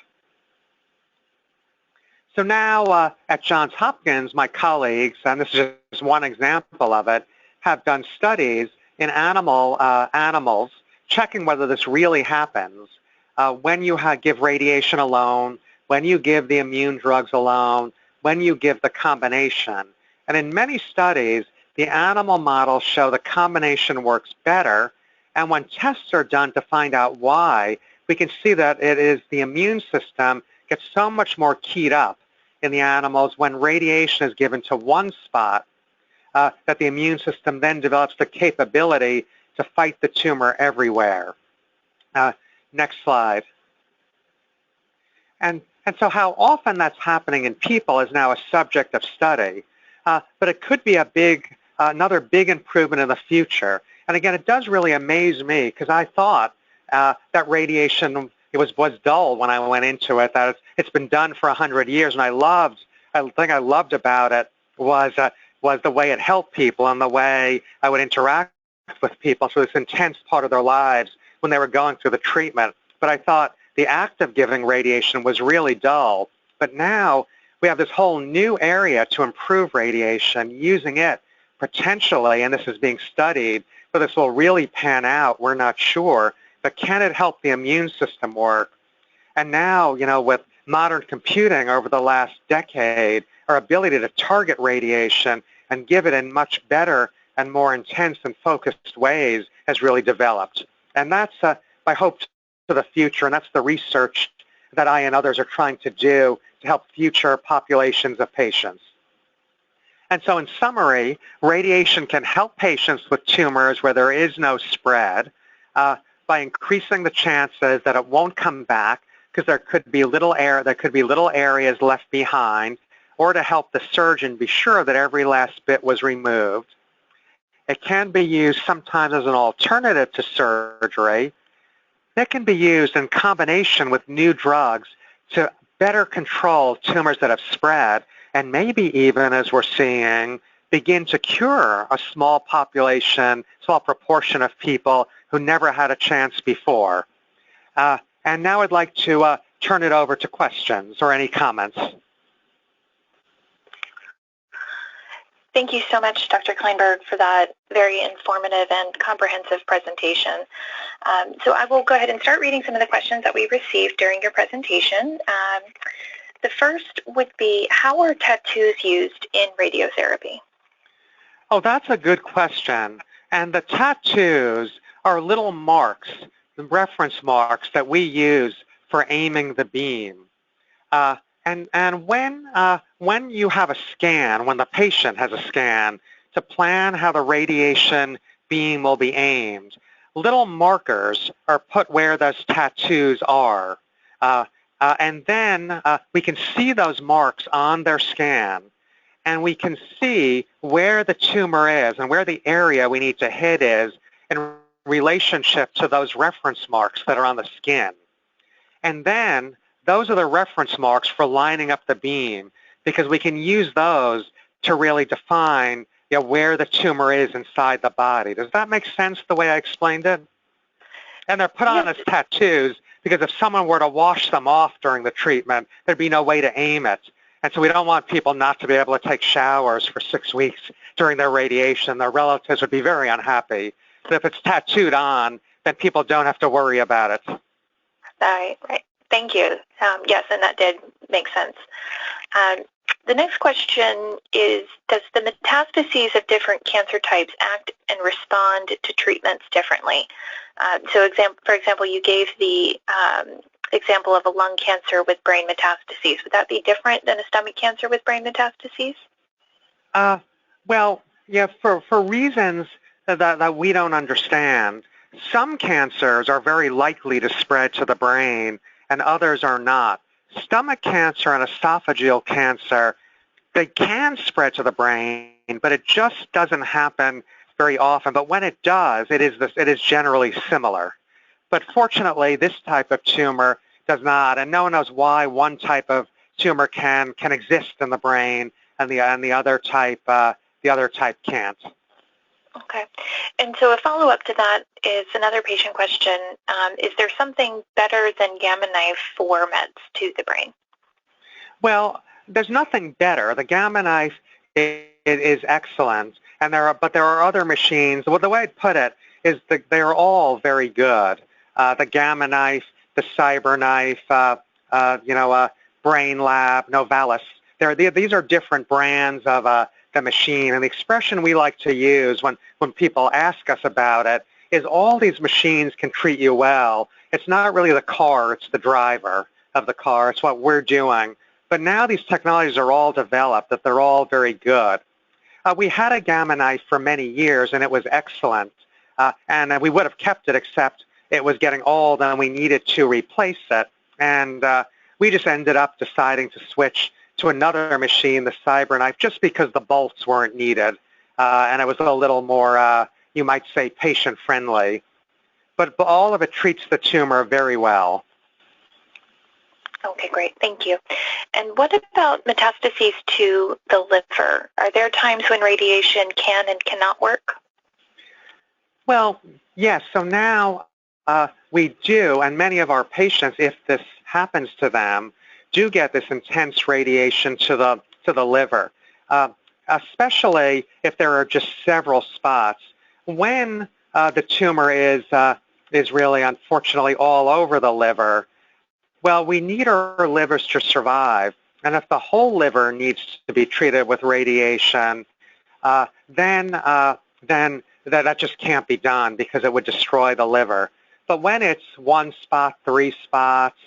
So now at Johns Hopkins, my colleagues, and this is just one example of it, have done studies in animals checking whether this really happens when you give radiation alone, when you give the immune drugs alone, when you give the combination. And in many studies, the animal models show the combination works better, and when tests are done to find out why, we can see that it is the immune system gets so much more keyed up in the animals when radiation is given to one spot that the immune system then develops the capability to fight the tumor everywhere. Next slide. And so how often that's happening in people is now a subject of study, but it could be another big improvement in the future. And again, it does really amaze me because I thought that radiation was dull when I went into it. That it's been done for 100 years, and the thing I loved about it was the way it helped people and the way I would interact with people through this intense part of their lives when they were going through the treatment. But I thought the act of giving radiation was really dull. But now we have this whole new area to improve radiation, using it potentially, and this is being studied, but this will really pan out, we're not sure, but can it help the immune system work? And now, with modern computing over the last decade, our ability to target radiation and give it in much better and more intense and focused ways has really developed. And that's my hope to the future, and that's the research that I and others are trying to do to help future populations of patients. And so in summary, radiation can help patients with tumors where there is no spread by increasing the chances that it won't come back, because there could be little areas left behind, or to help the surgeon be sure that every last bit was removed. It can be used sometimes as an alternative to surgery. It can be used in combination with new drugs to better control tumors that have spread, and maybe even, as we're seeing, begin to cure a small proportion of people who never had a chance before. And now I'd like to turn it over to questions or any comments. Thank you so much, Dr. Kleinberg, for that very informative and comprehensive presentation. So I will go ahead and start reading some of the questions that we received during your presentation. The first would be, how are tattoos used in radiotherapy? Oh, that's a good question. And the tattoos are little marks, the reference marks that we use for aiming the beam. And when you have a scan, when the patient has a scan to plan how the radiation beam will be aimed, little markers are put where those tattoos are. And then we can see those marks on their scan, and we can see where the tumor is and where the area we need to hit is in relationship to those reference marks that are on the skin. And then those are the reference marks for lining up the beam, because we can use those to really define where the tumor is inside the body. Does that make sense the way I explained it? And they're put on as tattoos because if someone were to wash them off during the treatment, there'd be no way to aim it. And so we don't want people not to be able to take showers for 6 weeks during their radiation. Their relatives would be very unhappy. But if it's tattooed on, then people don't have to worry about it. Right. Thank you. Yes, and that did make sense. The next question is, does the metastases of different cancer types act and respond to treatments differently? For example, you gave the example of a lung cancer with brain metastases. Would that be different than a stomach cancer with brain metastases? Well, yeah, for reasons that we don't understand, some cancers are very likely to spread to the brain and others are not. Stomach cancer and esophageal cancer, they can spread to the brain, but it just doesn't happen very often. But when it does, it is generally similar. But fortunately, this type of tumor does not, and no one knows why one type of tumor can exist in the brain and the other type can't. Okay. And so a follow-up to that is another patient question. Is there something better than Gamma Knife for meds to the brain? Well, there's nothing better. The Gamma Knife is excellent, but there are other machines. Well, the way I'd put it is that they're all very good. The Gamma Knife, the Cyberknife, Brain Lab, Novalis. These are different brands of the machine, and the expression we like to use when people ask us about it is all these machines can treat you well. It's not really the car, it's the driver of the car. It's what we're doing. But now these technologies are all developed, that they're all very good. We had a Gamma Knife for many years, and it was excellent. And we would have kept it, except it was getting old, and we needed to replace it. And we just ended up deciding to switch to another machine, the Cyberknife, just because the bolts weren't needed. And it was a little more, you might say, patient-friendly. But all of it treats the tumor very well. Okay, great. Thank you. And what about metastases to the liver? Are there times when radiation can and cannot work? Well, yes. So now we do, and many of our patients, if this happens to them, do get this intense radiation to the liver, especially if there are just several spots. When the tumor is really, unfortunately, all over the liver, well, we need our livers to survive. And if the whole liver needs to be treated with radiation, then that just can't be done because it would destroy the liver. But when it's 1 spot, 3 spots,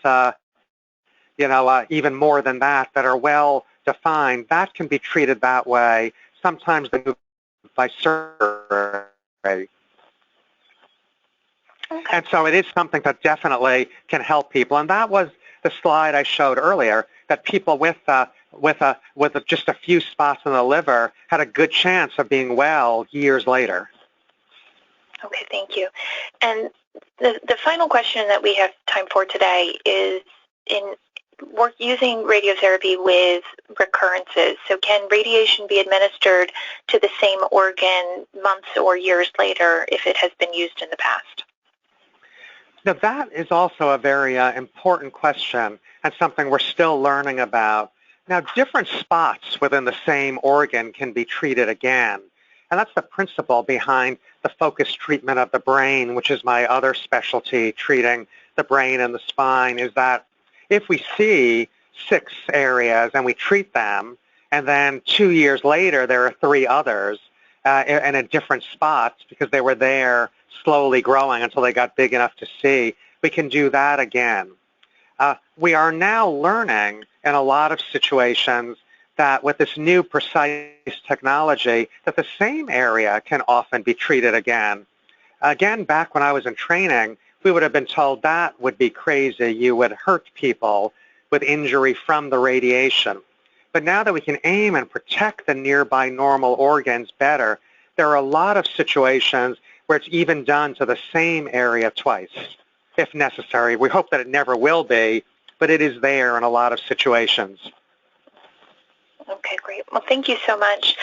even more than that are well defined, that can be treated that way. Sometimes by surgery. Okay. And so it is something that definitely can help people. And that was the slide I showed earlier, that people with just a few spots in the liver had a good chance of being well years later. Okay, thank you. And the final question that we have time for today is we're using radiotherapy with recurrences. So can radiation be administered to the same organ months or years later if it has been used in the past? Now, that is also a very important question and something we're still learning about. Now, different spots within the same organ can be treated again. And that's the principle behind the focused treatment of the brain, which is my other specialty, treating the brain and the spine, is that if we see 6 areas and we treat them, and then 2 years later there are 3 others in different spots because they were there slowly growing until they got big enough to see, we can do that again. We are now learning in a lot of situations that with this new precise technology, that the same area can often be treated again. Again, back when I was in training, we would have been told that would be crazy. You would hurt people with injury from the radiation. But now that we can aim and protect the nearby normal organs better, there are a lot of situations where it's even done to the same area twice, if necessary. We hope that it never will be, but it is there in a lot of situations. Okay, great. Well, thank you so much,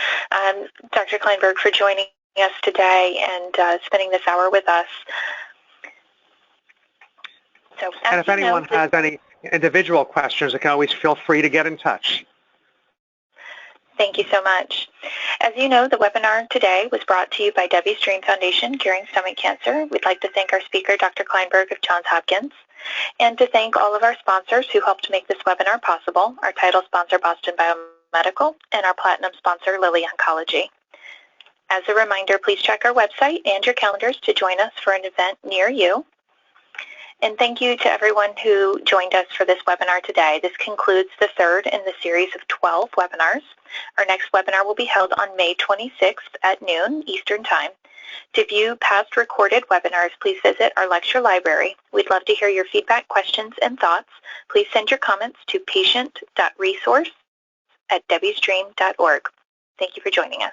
Dr. Kleinberg, for joining us today and spending this hour with us. So, and if anyone has any individual questions, they can always feel free to get in touch. Thank you so much. As you know, the webinar today was brought to you by Debbie's Dream Foundation, Curing Stomach Cancer. We'd like to thank our speaker, Dr. Kleinberg of Johns Hopkins, and to thank all of our sponsors who helped make this webinar possible, our title sponsor, Boston Biomedical, and our platinum sponsor, Lilly Oncology. As a reminder, please check our website and your calendars to join us for an event near you. And thank you to everyone who joined us for this webinar today. This concludes the third in the series of 12 webinars. Our next webinar will be held on May 26th at noon Eastern Time. To view past recorded webinars, please visit our lecture library. We'd love to hear your feedback, questions, and thoughts. Please send your comments to patient.resource@debbiesdream.org. Thank you for joining us.